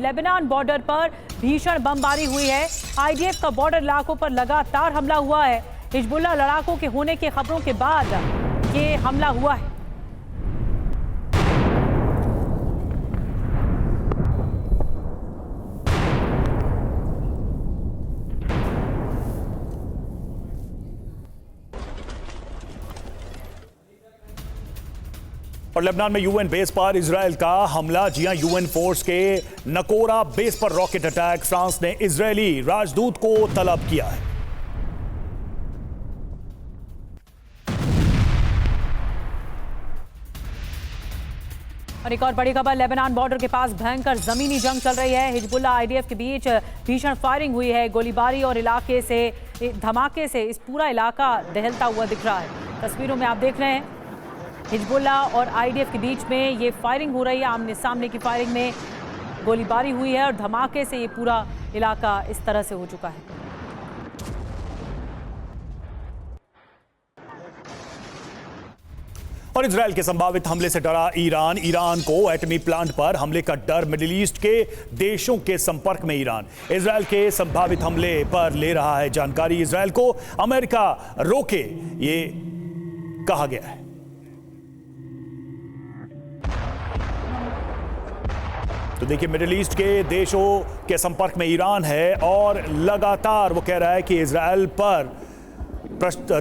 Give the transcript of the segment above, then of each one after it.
Lebanon border पर भीषण बमबारी हुई है। आईडीएफ का बॉर्डर इलाकों पर लगातार हमला हुआ है। हिजबुल्लाह लड़ाकों के होने की खबरों के बाद ये हमला हुआ है। और लेबनान में यूएन बेस पर इजरायल का हमला। जी हां, यूएन फोर्स के नकोरा बेस पर रॉकेट अटैक। फ्रांस ने इजरायली राजदूत को तलब किया है। और एक और बड़ी खबर, लेबनान बॉर्डर के पास भयंकर जमीनी जंग चल रही है। हिजबुल्लाह आईडीएफ के बीच भीषण फायरिंग हुई है। गोलीबारी और इलाके से धमाके से इस पूरा इलाका दहलता हुआ दिख रहा है। तस्वीरों में आप देख रहे हैं हिजबुल्लाह और आईडीएफ के बीच में ये फायरिंग हो रही है। आमने सामने की फायरिंग में गोलीबारी हुई है और धमाके से ये पूरा इलाका इस तरह से हो चुका है। और इजरायल के संभावित हमले से डरा ईरान। ईरान को एटमी प्लांट पर हमले का डर। मिडिल ईस्ट के देशों के संपर्क में ईरान इजरायल के संभावित हमले पर ले रहा है जानकारी। इजरायल को अमेरिका रोके, ये कहा गया है। तो देखिए, मिडिल ईस्ट के देशों के संपर्क में ईरान है और लगातार वो कह रहा है कि इजरायल पर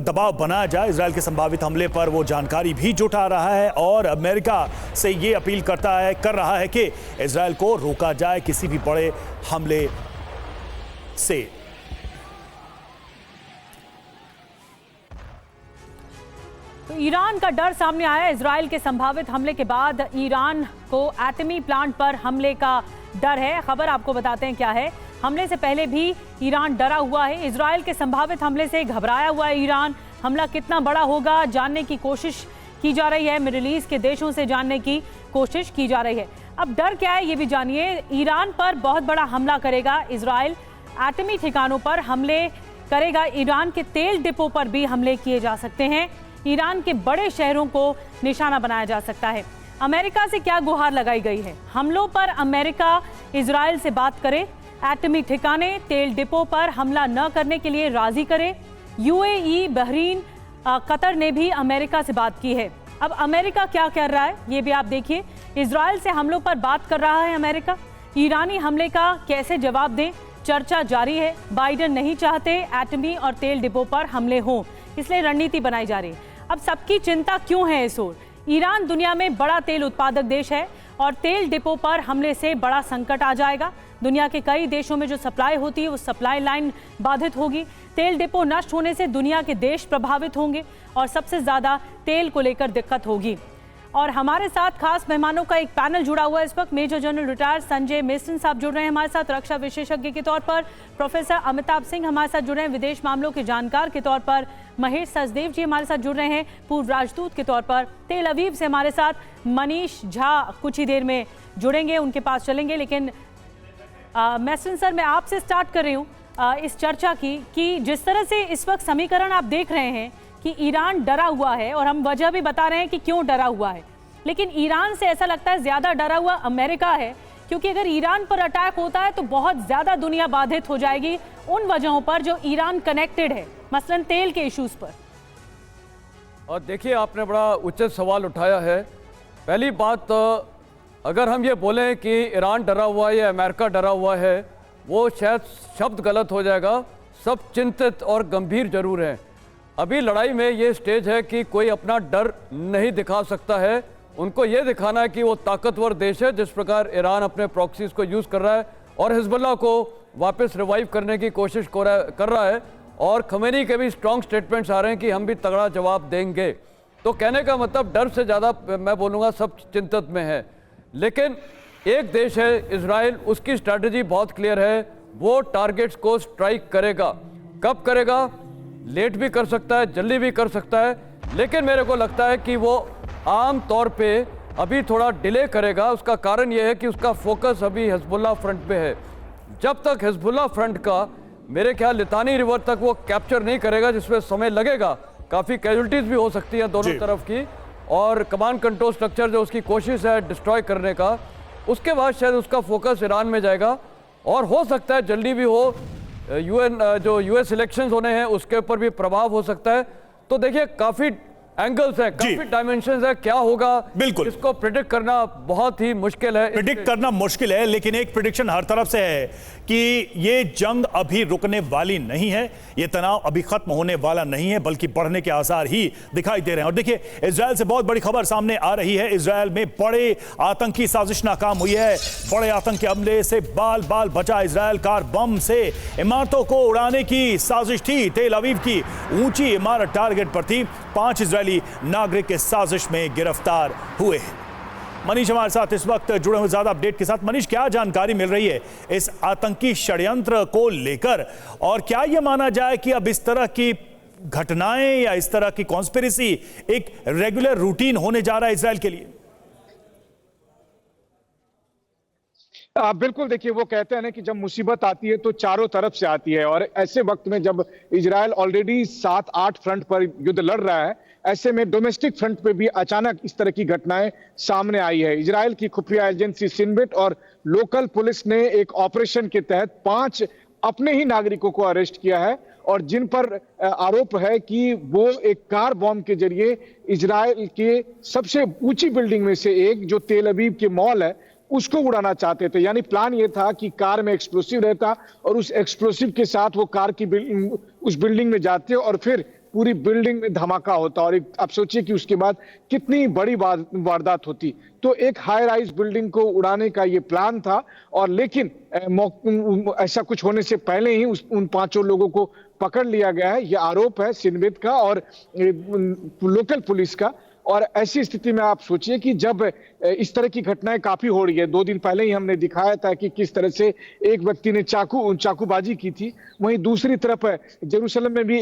दबाव बनाया जाए। इजरायल के संभावित हमले पर वो जानकारी भी जुटा रहा है और अमेरिका से ये अपील कर रहा है कि इजरायल को रोका जाए किसी भी बड़े हमले से। तो ईरान का डर सामने आया। इजरायल के संभावित हमले के बाद ईरान को एटमी प्लांट पर हमले का डर है। खबर आपको बताते हैं क्या है। हमले से पहले भी ईरान डरा हुआ है। इजरायल के संभावित हमले से घबराया हुआ है ईरान। हमला कितना बड़ा होगा जानने की कोशिश की जा रही है। मिडिल ईस्ट के देशों से जानने की कोशिश की जा रही है। अब डर क्या है ये भी जानिए। ईरान पर बहुत बड़ा हमला करेगा इजरायल। एटमी ठिकानों पर हमले करेगा। ईरान के तेल डिपो पर भी हमले किए जा सकते हैं। ईरान के बड़े शहरों को निशाना बनाया जा सकता है। अमेरिका से क्या गुहार लगाई गई है? हमलों पर अमेरिका इजरायल से बात करे, एटमी ठिकाने, तेल डिपो पर हमला न करने के लिए राजी करे। यूएई, बहरीन, कतर ने भी अमेरिका से बात की है। अब अमेरिका क्या कर रहा है ये भी आप देखिए। इजरायल से हमलों पर बात कर रहा है अमेरिका। ईरानी हमले का कैसे जवाब दें, चर्चा जारी है। बाइडेन नहीं चाहते एटमी और तेल डिपो पर हमले हों, इसलिए रणनीति बनाई जा रही है। अब सबकी चिंता क्यों है इस ओर? ईरान दुनिया में बड़ा तेल उत्पादक देश है और तेल डिपो पर हमले से बड़ा संकट आ जाएगा। दुनिया के कई देशों में जो सप्लाई होती है वो सप्लाई लाइन बाधित होगी। तेल डिपो नष्ट होने से दुनिया के देश प्रभावित होंगे और सबसे ज्यादा तेल को लेकर दिक्कत होगी। और हमारे साथ खास मेहमानों का एक पैनल जुड़ा हुआ है इस वक्त। मेजर जनरल रिटायर्ड संजय मेसन साहब जुड़ रहे हैं हमारे साथ रक्षा विशेषज्ञ के तौर पर। प्रोफेसर अमिताभ सिंह हमारे साथ जुड़ रहे हैं विदेश मामलों के जानकार के तौर पर। महेश सचदेव जी हमारे साथ जुड़ रहे हैं पूर्व राजदूत के तौर पर। तेल अवीव से हमारे साथ मनीष झा कुछ ही देर में जुड़ेंगे, उनके पास चलेंगे। लेकिन मेसन सर, मैं आपसे स्टार्ट कर रही हूँ इस चर्चा की कि जिस तरह से इस वक्त समीकरण आप देख रहे हैं कि ईरान डरा हुआ है और हम वजह भी बता रहे हैं कि क्यों डरा हुआ है, लेकिन ईरान से ऐसा लगता है ज्यादा डरा हुआ अमेरिका है, क्योंकि अगर ईरान पर अटैक होता है तो बहुत ज्यादा दुनिया बाधित हो जाएगी उन वजहों पर जो ईरान कनेक्टेड है, मसलन तेल के इश्यूज पर। और देखिए, आपने बड़ा उचित सवाल उठाया है। पहली बात, अगर हम ये बोलें कि ईरान डरा हुआ है या अमेरिका डरा हुआ है, वो शायद शब्द गलत हो जाएगा। सब चिंतित और गंभीर जरूर हैं। अभी लड़ाई में ये स्टेज है कि कोई अपना डर नहीं दिखा सकता है। उनको ये दिखाना है कि वो ताकतवर देश है, जिस प्रकार ईरान अपने प्रॉक्सीज को यूज़ कर रहा है और हिजबुल्लाह को वापस रिवाइव करने की कोशिश कर रहा है। और खमेनी के भी स्ट्रॉन्ग स्टेटमेंट्स आ रहे हैं कि हम भी तगड़ा जवाब देंगे। तो कहने का मतलब डर से ज़्यादा मैं बोलूँगा सब चिंतित में है। लेकिन एक देश है इजराइल, उसकी स्ट्रैटेजी बहुत क्लियर है। वो टारगेट्स को स्ट्राइक करेगा। कब करेगा? लेट भी कर सकता है, जल्दी भी कर सकता है, लेकिन मेरे को लगता है कि वो आम तौर पे अभी थोड़ा डिले करेगा। उसका कारण ये है कि उसका फोकस अभी हिजबुल्लाह फ्रंट पे है। जब तक हिजबुल्लाह फ्रंट का मेरे ख्याल लितानी रिवर तक वो कैप्चर नहीं करेगा, जिसमें समय लगेगा, काफ़ी कैजुअल्टीज भी हो सकती है दोनों तरफ की, और कमांड कंट्रोल स्ट्रक्चर जो उसकी कोशिश है डिस्ट्रॉय करने का, उसके बाद शायद उसका फोकस ईरान में जाएगा और हो सकता है जल्दी भी हो। यूएन जो यूएस इलेक्शंस होने हैं उसके ऊपर भी प्रभाव हो सकता है। तो देखिए काफी एंगल्स हैं, काफी डायमेंशंस है, क्या होगा बिल्कुल इसको प्रिडिक्ट करना बहुत ही मुश्किल है। प्रिडिक्ट करना मुश्किल है, लेकिन एक प्रिडिक्शन हर तरफ से है कि ये जंग अभी रुकने वाली नहीं है, ये तनाव अभी खत्म होने वाला नहीं है, बल्कि बढ़ने के आसार ही दिखाई दे रहे हैं। और देखिए इजरायल से बहुत बड़ी खबर सामने आ रही है। इजरायल में बड़े आतंकी साजिश नाकाम हुई है। बड़े आतंकी हमले से बाल बाल बचा इजरायल। कार बम से इमारतों को उड़ाने की साजिश थी। तेल अवीव की ऊंची इमारत टारगेट पर थी। 5 इजरायली नागरिक इस साजिश में गिरफ्तार हुए हैं। मनीष हमारे साथ इस वक्त जुड़े हुए ज्यादा अपडेट के साथ। मनीष, क्या जानकारी मिल रही है इस आतंकी षड्यंत्र को लेकर, और क्या यह माना जाए कि अब इस तरह की घटनाएं या इस तरह की कॉन्स्पिरेसी एक रेगुलर रूटीन होने जा रहा है इजरायल के लिए? बिल्कुल, देखिए वो कहते हैं ना कि जब मुसीबत आती है तो चारों तरफ से आती है, और ऐसे वक्त में जब इजरायल ऑलरेडी 7-8 फ्रंट पर युद्ध लड़ रहा है, ऐसे में डोमेस्टिक फ्रंट पे भी अचानक इस तरह की घटनाएं सामने आई है। इजरायल की खुफिया एजेंसी सिनबेट और लोकल पुलिस ने एक ऑपरेशन के तहत 5 अपने ही नागरिकों को अरेस्ट किया है, और जिन पर आरोप है कि वो एक कार बॉम्ब के जरिए इजरायल के सबसे ऊंची बिल्डिंग में से एक, जो तेल अवीव के मॉल है, उसको उड़ाना चाहते थे। यानी प्लान ये था कि कार में एक्सप्लोसिव रहता और उस एक्सप्लोसिव के साथ वो कार की उस बिल्डिंग में जाते और फिर पूरी बिल्डिंग में धमाका होता। और आप सोचिए कि उसके बाद कितनी बड़ी वारदात होती। तो एक हाई राइज बिल्डिंग को उड़ाने का ये प्लान था, और लेकिन ऐसा कुछ होने से पहले ही उन 5 लोगों को पकड़ लिया गया है। ये आरोप है सिनबेट का और लोकल पुलिस का। और ऐसी स्थिति में आप सोचिए कि जब इस तरह की घटनाएं काफी हो रही है, 2 दिन पहले ही हमने दिखाया था कि किस तरह से एक व्यक्ति ने चाकूबाजी की थी, वहीं दूसरी तरफ जेरूसलम में भी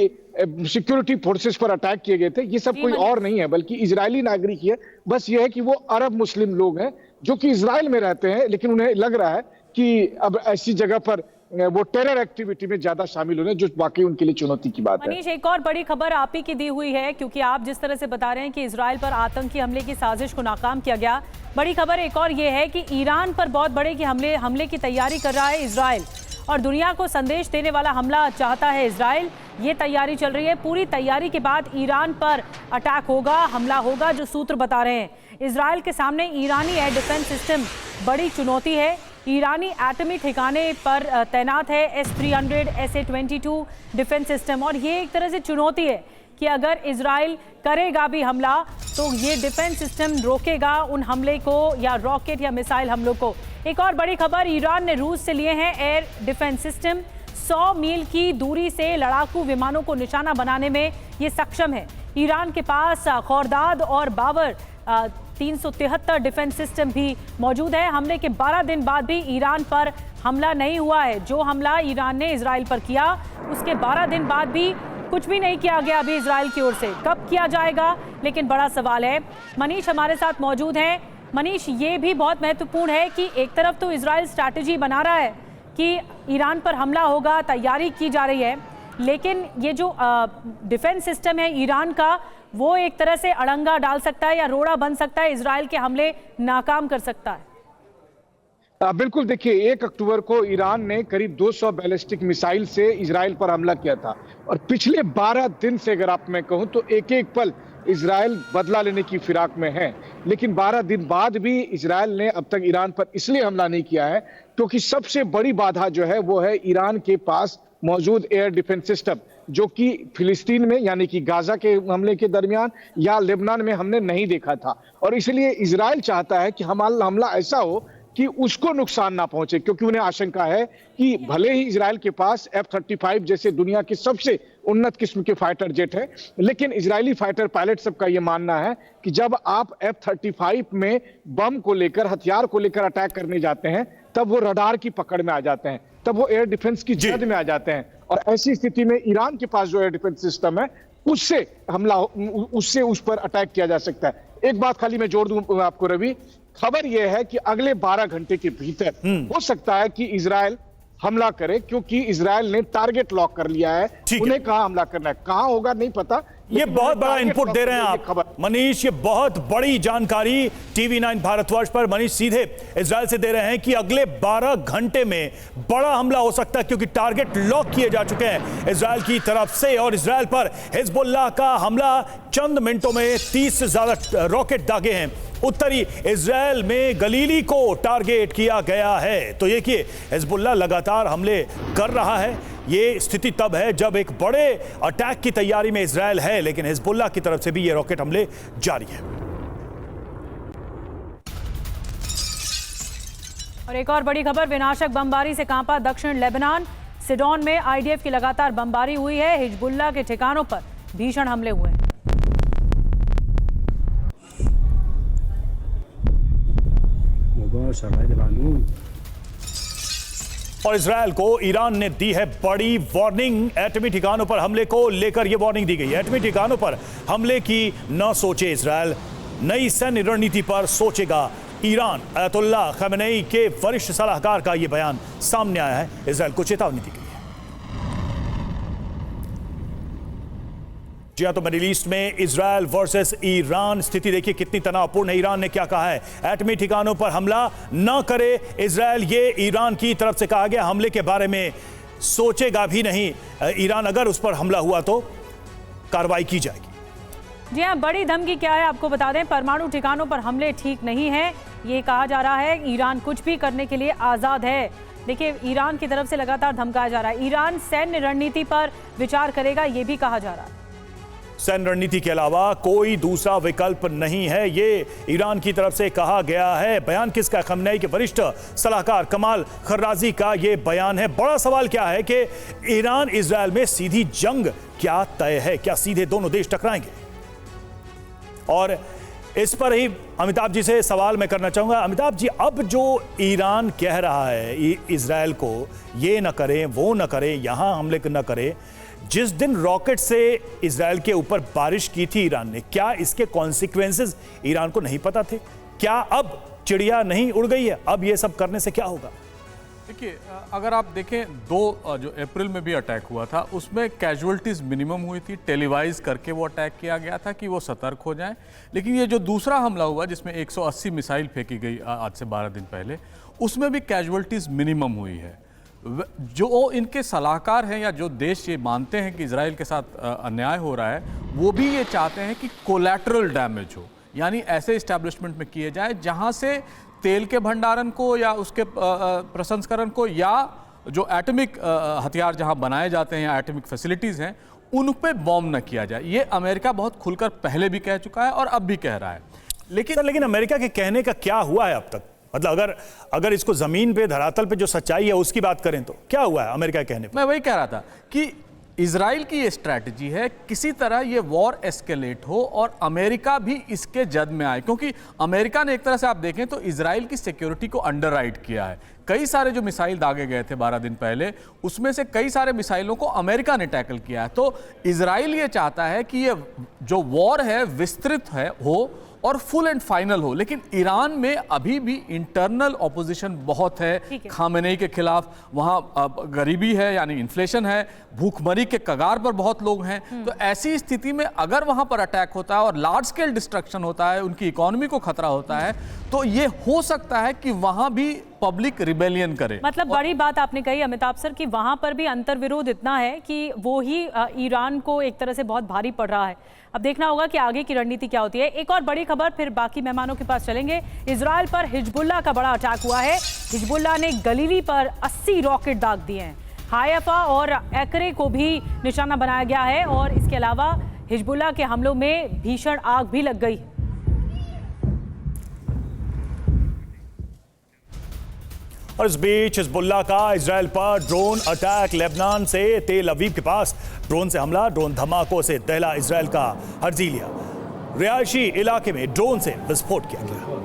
सिक्योरिटी फोर्सेस पर अटैक किए गए थे। ये सब कोई और नहीं है बल्कि इजरायली नागरिक है। बस ये है कि वो अरब मुस्लिम लोग हैं जो कि इजरायल में रहते हैं, लेकिन उन्हें लग रहा है कि अब ऐसी जगह पर वो टेरर एक्टिविटी में ज्यादा शामिल होने, जो वाकई उनके लिए चुनौती की बात है। मनीष, एक और बड़ी खबर आप ही की दी हुई है, क्योंकि आप जिस तरह से बता रहे हैं कि इजरायल पर आतंकी हमले की साजिश को नाकाम किया गया, बड़ी खबर एक और ये है कि ईरान पर बहुत बड़े की हमले की तैयारी कर रहा है इजरायल, और दुनिया को संदेश देने वाला हमला चाहता है इजरायल। ये तैयारी चल रही है। पूरी तैयारी के बाद ईरान पर अटैक होगा, हमला होगा, जो सूत्र बता रहे हैं। इजरायल के सामने ईरानी एयर डिफेंस सिस्टम बड़ी चुनौती है। ईरानी एटमी ठिकाने पर तैनात है S-300 SA-22 डिफेंस सिस्टम, और ये एक तरह से चुनौती है कि अगर इजराइल करेगा भी हमला तो ये डिफेंस सिस्टम रोकेगा उन हमले को, या रॉकेट या मिसाइल हमलों को। एक और बड़ी खबर, ईरान ने रूस से लिए हैं एयर डिफेंस सिस्टम। 100 मील की दूरी से लड़ाकू विमानों को निशाना बनाने में ये सक्षम है। ईरान के पास खोरदाद और बाबर 373 डिफेंस सिस्टम भी मौजूद है। हमले के 12 दिन बाद भी ईरान पर हमला नहीं हुआ है। जो हमला ईरान ने इजराइल पर किया, उसके 12 दिन बाद भी कुछ भी नहीं किया गया अभी इजराइल की ओर से। कब किया जाएगा, लेकिन बड़ा सवाल है। मनीष हमारे साथ मौजूद हैं। मनीष, ये भी बहुत महत्वपूर्ण है कि एक तरफ तो इजराइल स्ट्रैटेजी बना रहा है कि ईरान पर हमला होगा, तैयारी की जा रही है, लेकिन ये जो डिफेंस सिस्टम है ईरान का, वो एक तरह से अड़ंगा डाल सकता है या रोड़ा बन सकता है, इजराइल के हमले नाकाम कर सकता है। बिल्कुल, देखिए 1 अक्टूबर को ईरान ने करीब 200 बैलिस्टिक मिसाइल से इजराइल पर हमला किया था, और पिछले 12 दिन से अगर आप मैं कहूं तो एक एक पल इजराइल बदला लेने की फिराक में है। लेकिन 12 दिन बाद भी इजराइल ने अब तक ईरान पर इसलिए हमला नहीं किया है क्योंकि सबसे बड़ी बाधा जो है वो है ईरान के पास मौजूद एयर डिफेंस सिस्टम, जो कि फिलिस्तीन में यानी कि गाजा के हमले के दरमियान या लेबनान में हमने नहीं देखा था। और इसलिए इजराइल चाहता है कि हमला ऐसा हो कि उसको नुकसान ना पहुंचे, क्योंकि उन्हें आशंका है कि भले ही इजराइल के पास F-35 जैसे दुनिया के सबसे उन्नत किस्म के फाइटर जेट है, लेकिन इजरायली फाइटर पायलट सबका यह मानना है कि जब आप F-35 में बम को लेकर, हथियार को लेकर अटैक करने जाते हैं, तब वो रडार की पकड़ में आ जाते हैं, तब वो एयर डिफेंस की जद में आ जाते हैं। और ऐसी स्थिति में ईरान के पास जो एयर डिफेंस सिस्टम है, उससे उस पर अटैक किया जा सकता है। एक बात खाली मैं जोड़ दूं आपको रवि, खबर यह है कि अगले 12 घंटे के भीतर हो सकता है कि इजराइल हमला करे, क्योंकि इजराइल ने टारगेट लॉक कर लिया है। उन्हें कहां हमला करना है, कहां होगा नहीं पता, ये बहुत बड़ा इनपुट दे रहे हैं आप मनीष, ये बहुत बड़ी जानकारी टीवी 9 भारतवर्ष पर मनीष सीधे इजराइल से दे रहे हैं कि अगले 12 घंटे में बड़ा हमला हो सकता है, क्योंकि टारगेट लॉक किए जा चुके हैं इजराइल की तरफ से। और इजराइल पर हिजबुल्लाह का हमला चंद मिनटों में 30 से ज्यादा रॉकेट दागे हैं। उत्तरी इजराइल में गलीली को टारगेट किया गया है। तो ये कि हिजबुल्लाह लगातार हमले कर रहा है। ये स्थिति तब है जब एक बड़े अटैक की तैयारी में इजराइल है, लेकिन हिजबुल्लाह की तरफ से भी ये रॉकेट हमले जारी है। और एक और बड़ी खबर, विनाशक बमबारी से कांपा दक्षिण लेबनान। सिडोन में आईडीएफ की लगातार बमबारी हुई है। हिजबुल्लाह के ठिकानों पर भीषण हमले हुए हैं। और इजराइल को ईरान ने दी है बड़ी वार्निंग। एटमी ठिकानों पर हमले को लेकर यह वार्निंग दी गई। एटमी ठिकानों पर हमले की न सोचे इजराइल, नई सैन्य रणनीति पर सोचेगा ईरान। अयतुल्लाह खमेनेई के वरिष्ठ सलाहकार का यह बयान सामने आया है। इजराइल को चेतावनी दी गई है। जी हाँ, तो मिडिल ईस्ट में इजराइल वर्सेस ईरान स्थिति देखिए कितनी तनावपूर्ण है। ईरान ने क्या कहा है, एटमी ठिकानों पर हमला न करे इजराइल, ये ईरान की तरफ से कहा गया। हमले के बारे में सोचेगा भी नहीं ईरान, अगर उस पर हमला हुआ तो कार्रवाई की जाएगी। जी हाँ, बड़ी धमकी क्या है आपको बता दें, परमाणु ठिकानों पर हमले ठीक नहीं है, ये कहा जा रहा है। ईरान कुछ भी करने के लिए आज़ाद है। देखिए, ईरान की तरफ से लगातार धमकाया जा रहा है। ईरान सैन्य रणनीति पर विचार करेगा, ये भी कहा जा रहा है। सैन्य रणनीति के अलावा कोई दूसरा विकल्प नहीं है, ये ईरान की तरफ से कहा गया है। बयान किसका? खमेनेई के वरिष्ठ सलाहकार कमाल खर्राजी का ये बयान है। बड़ा सवाल क्या है कि ईरान इजराइल में सीधी जंग क्या तय है? क्या सीधे दोनों देश टकराएंगे? और इस पर ही अमिताभ जी से सवाल मैं करना चाहूंगा। अमिताभ जी, अब जो ईरान कह रहा है इजराइल को ये न करें, वो न करें, यहां हमले न करें, जिस दिन रॉकेट से इजराइल के ऊपर बारिश की थी ईरान ने, क्या इसके कॉन्सिक्वेंसेस ईरान को नहीं पता थे? क्या अब चिड़िया नहीं उड़ गई है? अब ये सब करने से क्या होगा? देखिए, अगर आप देखें, जो अप्रैल में भी अटैक हुआ था उसमें कैजुअलिटीज़ मिनिमम हुई थी। टेलीवाइज करके वो अटैक किया गया था कि वो सतर्क हो जाएं। लेकिन ये जो दूसरा हमला हुआ जिसमें 180 मिसाइल फेंकी गई आज से 12 दिन पहले, उसमें भी कैजुअलिटीज़ मिनिमम हुई है। जो इनके सलाहकार हैं या जो देश ये मानते हैं कि इजराइल के साथ अन्याय हो रहा है, वो भी ये चाहते हैं कि कोलैटरल डैमेज हो, यानी ऐसे इस्टेब्लिशमेंट में किए जाए जहां से तेल के भंडारण को या उसके प्रसंस्करण को या जो एटॉमिक हथियार जहां बनाए जाते हैं या एटॉमिक फैसिलिटीज़ हैं उन पे बॉम्ब न किया जाए। ये अमेरिका बहुत खुलकर पहले भी कह चुका है और अब भी कह रहा है। लेकिन अमेरिका के कहने का क्या हुआ है अब तक? मतलब अगर इसको जमीन पे, धरातल पे जो सच्चाई है उसकी बात करें तो क्या हुआ है अमेरिका के कहने पे? मैं वही कह रहा था कि इजराइल की ये स्ट्रैटेजी है किसी तरह ये वॉर एस्केलेट हो और अमेरिका भी इसके जद में आए, क्योंकि अमेरिका ने एक तरह से आप देखें तो इजराइल की सिक्योरिटी को अंडरराइट किया है। कई सारे जो मिसाइल दागे गए थे 12 दिन पहले, उसमें से कई सारे मिसाइलों को अमेरिका ने टैकल किया है। तो इजराइल ये चाहता है कि ये जो वॉर है विस्तृत हो और फुल एंड फाइनल हो। लेकिन ईरान में अभी भी इंटरनल ऑपोजिशन बहुत है खामेनेई के खिलाफ। वहाँ गरीबी है, यानी इन्फ्लेशन है, भूखमरी के कगार पर बहुत लोग हैं। तो ऐसी स्थिति में अगर वहाँ पर अटैक होता है और लार्ज स्केल डिस्ट्रक्शन होता है, उनकी इकोनॉमी को खतरा होता है, तो ये हो सकता है कि वहाँ भी पब्लिक रिबेलियन करे। मतलब बड़ी बात आपने कही अमिताभ सर कि वहां पर भी अंतर्विरोध इतना है कि वो ही ईरान को एक तरह से बहुत भारी पड़ रहा है। अब देखना होगा कि आगे की रणनीति क्या होती है। एक और बड़ी खबर, फिर बाकी मेहमानों के पास चलेंगे। इजराइल पर हिजबुल्लाह का बड़ा अटैक हुआ है। हिजबुल्लाह ने गलीली पर 80 रॉकेट दाग दिए हैं। हायफा और एकरे को भी निशाना बनाया गया है और इसके अलावा हिजबुल्लाह के हमलों में भीषण आग भी लग गई। और इस बीच हिजबुल्लाह का इजराइल पर ड्रोन अटैक। लेबनान से तेल अवीव के पास ड्रोन से हमला, ड्रोन धमाकों से दहला इजराइल का हर्जिलिया। रिहायशी इलाके में ड्रोन से विस्फोट किया गया।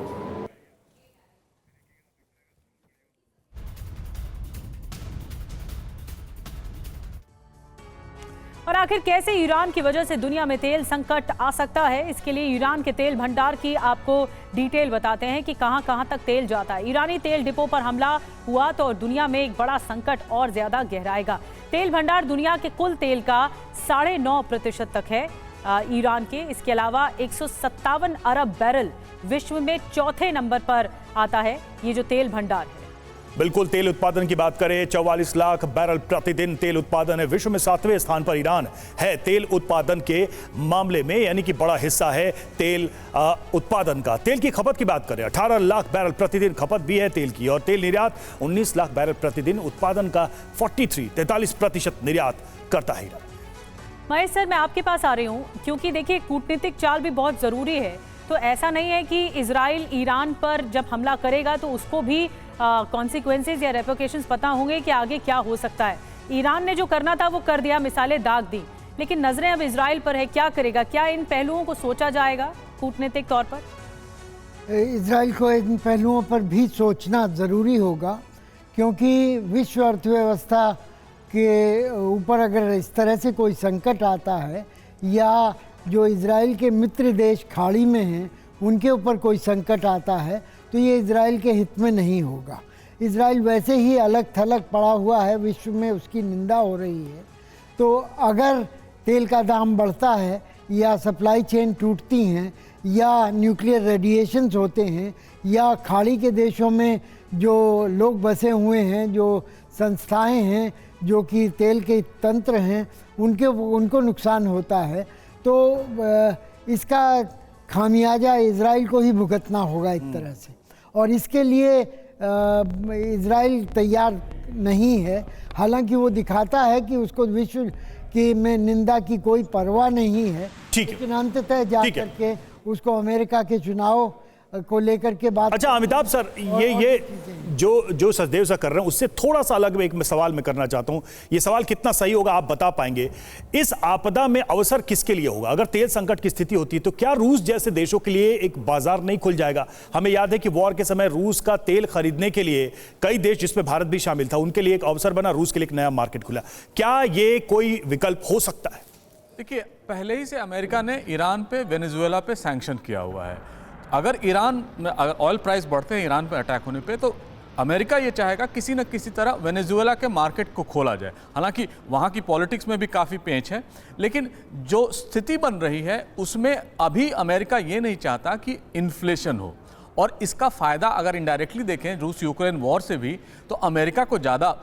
और आखिर कैसे ईरान की वजह से दुनिया में तेल संकट आ सकता है, इसके लिए ईरान के तेल भंडार की आपको डिटेल बताते हैं कि कहां कहां तक तेल जाता है। ईरानी तेल डिपो पर हमला हुआ तो दुनिया में एक बड़ा संकट और ज्यादा गहराएगा। तेल भंडार दुनिया के कुल तेल का 9.5% तक है। ईरान के। इसके अलावा 157 अरब बैरल विश्व में चौथे नंबर पर आता है ये जो तेल भंडार है। बिल्कुल, तेल उत्पादन की बात करें 44 लाख बैरल प्रतिदिन तेल उत्पादन है। विश्व में 7वें स्थान पर ईरान है तेल उत्पादन के मामले में, यानी कि बड़ा हिस्सा है तेल उत्पादन का। तेल की खपत की बात करें 18 लाख बैरल प्रतिदिन खपत भी है तेल की, और तेल निर्यात 19 लाख बैरल प्रतिदिन, उत्पादन का 43% निर्यात करता है ईरान। महेश सर, मैं आपके पास आ रही हूँ क्योंकि देखिए कूटनीतिक चाल भी बहुत ज़रूरी है। तो ऐसा नहीं है कि इजराइल ईरान पर जब हमला करेगा तो उसको भी कॉन्सिक्वेंसेज या रेपोकेशंस पता होंगे कि आगे क्या हो सकता है। ईरान ने जो करना था वो कर दिया, मिसालें दाग दी, लेकिन नजरें अब इजराइल पर है, क्या करेगा? क्या इन पहलुओं को सोचा जाएगा कूटनीतिक तौर पर? इजराइल को इन पहलुओं पर भी सोचना ज़रूरी होगा, क्योंकि विश्व अर्थव्यवस्था के ऊपर अगर इस तरह से कोई संकट आता है, या जो इजराइल के मित्र देश खाड़ी में हैं उनके ऊपर कोई संकट आता है, तो ये इजराइल के हित में नहीं होगा। इजराइल वैसे ही अलग थलग पड़ा हुआ है, विश्व में उसकी निंदा हो रही है। तो अगर तेल का दाम बढ़ता है, या सप्लाई चेन टूटती हैं, या न्यूक्लियर रेडिएशंस होते हैं, या खाड़ी के देशों में जो लोग बसे हुए हैं, जो संस्थाएं हैं जो कि तेल के तंत्र हैं, उनको नुकसान होता है, तो इसका खामियाजा इजराइल को ही भुगतना होगा एक तरह से। और इसके लिए इजराइल तैयार नहीं है। हालांकि वो दिखाता है कि उसको विश्व की में निंदा की कोई परवाह नहीं है, लेकिन अंततः जा करके उसको अमेरिका के चुनाव को लेकर के बात। अच्छा अमिताभ सर, ये जो सचदेव सर कर रहे हैं उससे थोड़ा सा अलग एक सवाल मैं करना चाहता हूं। ये सवाल कितना सही होगा आप बता पाएंगे? इस आपदा में अवसर किसके लिए होगा? अगर तेल संकट की स्थिति होती है तो क्या रूस जैसे देशों के लिए एक बाजार नहीं खुल जाएगा? हमें याद है कि वॉर के समय रूस का तेल खरीदने के लिए कई देश, जिसमें भारत भी शामिल था, उनके लिए एक अवसर बना, रूस के लिए एक नया मार्केट खुला। क्या ये कोई विकल्प हो सकता है? देखिए, पहले ही से अमेरिका ने ईरान पे, वेनेजुएला पे सैंक्शन किया हुआ है। अगर ईरान में अगर ऑयल प्राइस बढ़ते हैं ईरान पर अटैक होने पे, तो अमेरिका ये चाहेगा किसी न किसी तरह वेनेजुएला के मार्केट को खोला जाए। हालांकि वहाँ की पॉलिटिक्स में भी काफ़ी पेंच है, लेकिन जो स्थिति बन रही है उसमें अभी अमेरिका ये नहीं चाहता कि इन्फ्लेशन हो, और इसका फ़ायदा अगर इनडायरेक्टली देखें रूस यूक्रेन वॉर से भी, तो अमेरिका को ज़्यादा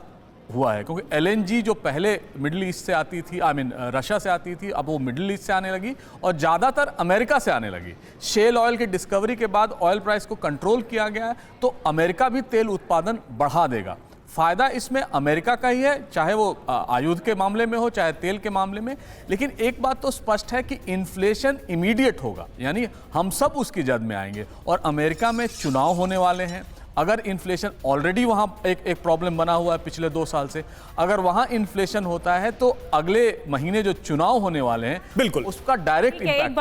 हुआ है। क्योंकि LNG जो पहले मिडिल ईस्ट से आती थी, रशिया से आती थी, अब वो मिडिल ईस्ट से आने लगी और ज़्यादातर अमेरिका से आने लगी। शेल ऑयल की डिस्कवरी के बाद ऑयल प्राइस को कंट्रोल किया गया है, तो अमेरिका भी तेल उत्पादन बढ़ा देगा। फ़ायदा इसमें अमेरिका का ही है, चाहे वो आयुध के मामले में हो, चाहे तेल के मामले में। लेकिन एक बात तो स्पष्ट है कि इन्फ्लेशन इमीडिएट होगा, यानी हम सब उसकी जद में आएंगे। और अमेरिका में चुनाव होने वाले हैं। अगर इन्फ्लेशन ऑलरेडी वहाँ एक प्रॉब्लम बना हुआ है पिछले 2 साल से, अगर वहाँ इन्फ्लेशन होता है तो अगले महीने जो चुनाव होने वाले हैं, बिल्कुल उसका डायरेक्ट इम्पैक्ट। एक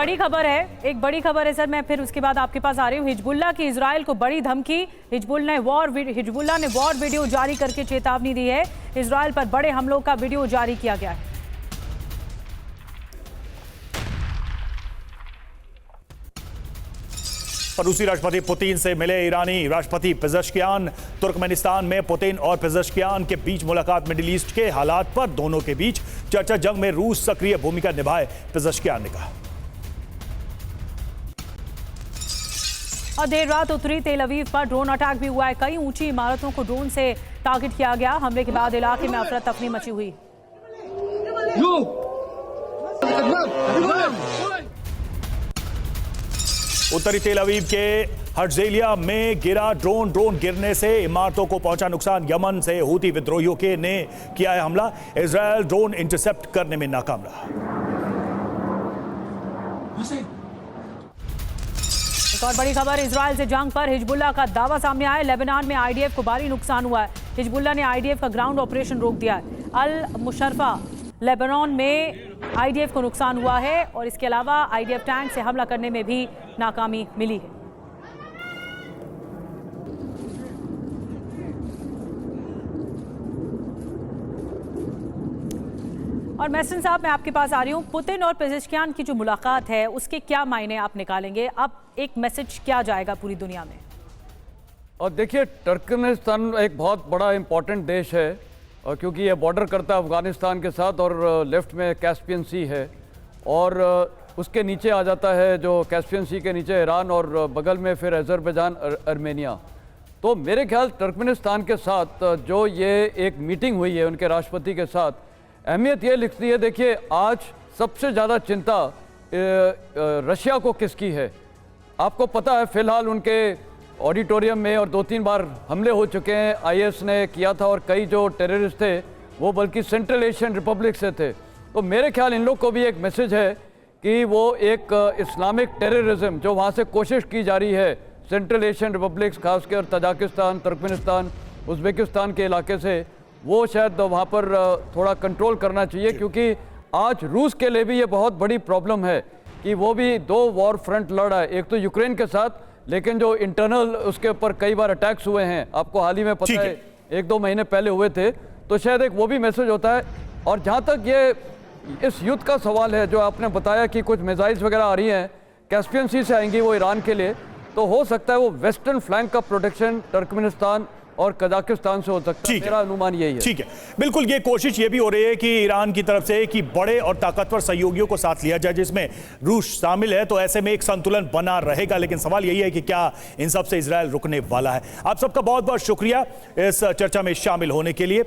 बड़ी खबर है सर, मैं फिर उसके बाद आपके पास आ रही हूँ। हिजबुल्लाह की इजराइल को बड़ी धमकी। हिजबुल्लाह ने वॉर वीडियो जारी करके चेतावनी दी है। इजराइल पर बड़े हमलों का वीडियो जारी किया गया है। रूसी राष्ट्रपति पुतिन से मिले ईरानी राष्ट्रपति पेजेश्कियान। तुर्कमेनिस्तान में पुतिन और पेजेश्कियान के बीच मुलाकात। मिडिल ईस्ट के हालात पर दोनों के बीच चर्चा। जंग में रूस सक्रिय भूमिका निभाए, पेजेश्कियान ने कहा। और देर रात उत्तरी तेल अवीव पर ड्रोन अटैक भी हुआ है। कई ऊंची इमारतों को ड्रोन से टारगेट किया गया। हमले के बाद इलाके में अफरा तफरी मची हुई। उत्तरी तेल अवीव के हर्जेलिया में गिरा ड्रोन गिरने से इमारतों को पहुंचा नुकसान। यमन से हूती विद्रोहियों के ने किया है हमला। इजरायल ड्रोन इंटरसेप्ट करने में नाकाम रहा। एक और बड़ी खबर इजरायल से जंग पर हिजबुल्लाह का दावा सामने आया। लेबनान में IDF को भारी नुकसान हुआ है। हिजबुल्लाह ने IDF का ग्राउंड ऑपरेशन रोक दिया है। अल मुशर्रफा लेबनान में IDF को नुकसान हुआ है, और इसके अलावा IDF टैंक से हमला करने में भी नाकामी मिली है। और महसन साहब, मैं आपके पास आ रही हूँ। पुतिन और पेजेश्कियान की जो मुलाकात है उसके क्या मायने आप निकालेंगे? अब एक मैसेज क्या जाएगा पूरी दुनिया में? और देखिए, तुर्कमेनिस्तान एक बहुत बड़ा इंपॉर्टेंट देश है, और क्योंकि ये बॉर्डर करता है अफगानिस्तान के साथ, और लेफ्ट में कैस्पियन सी है, और उसके नीचे आ जाता है जो कैस्पियन सी के नीचे ईरान और बगल में फिर अजरबैजान अर्मेनिया। तो मेरे ख्याल तुर्कमेनिस्तान के साथ जो ये एक मीटिंग हुई है उनके राष्ट्रपति के साथ, अहमियत ये लिखती है। देखिए आज सबसे ज़्यादा चिंता रशिया को किसकी है, आपको पता है फिलहाल उनके ऑडिटोरियम में और 2-3 बार हमले हो चुके हैं, आईएस ने किया था और कई जो टेररिस्ट थे वो बल्कि सेंट्रल एशियन रिपब्लिक से थे। तो मेरे ख्याल इन लोग को भी एक मैसेज है कि वो एक इस्लामिक टेररिज्म जो वहाँ से कोशिश की जा रही है सेंट्रल एशियन रिपब्लिक्स खासकर तजाकिस्तान, तुर्कमेनिस्तान, उज़्बेकिस्तान के इलाके से, वो शायद वहाँ पर थोड़ा कंट्रोल करना चाहिए, क्योंकि आज रूस के लिए भी ये बहुत बड़ी प्रॉब्लम है कि वो भी 2 वॉर फ्रंट लड़ रहा है, एक तो यूक्रेन के साथ, लेकिन जो इंटरनल उसके ऊपर कई बार अटैक्स हुए हैं, आपको हाल ही में पता है 1-2 महीने पहले हुए थे, तो शायद एक वो भी मैसेज होता है। और जहाँ तक ये इस युद्ध का सवाल है जो आपने बताया कि कुछ मिसाइल्स वगैरह आ रही हैं कैस्पियन सी से आएंगी वो ईरान के लिए, तो हो सकता है वो वेस्टर्न फ्लैंक का प्रोटेक्शन तुर्कमेनिस्तान और कजाकिस्तान से हो सकता है, मेरा अनुमान यही है। ठीक है, बिल्कुल ये कोशिश ये भी हो रही है कि ईरान की तरफ से कि बड़े और ताकतवर सहयोगियों को साथ लिया जाए जिसमें रूस शामिल है, तो ऐसे में एक संतुलन बना रहेगा। लेकिन सवाल यही है कि क्या इन सब से इजरायल रुकने वाला है। आप सबका बहुत बहुत शुक्रिया इस चर्चा में शामिल होने के लिए।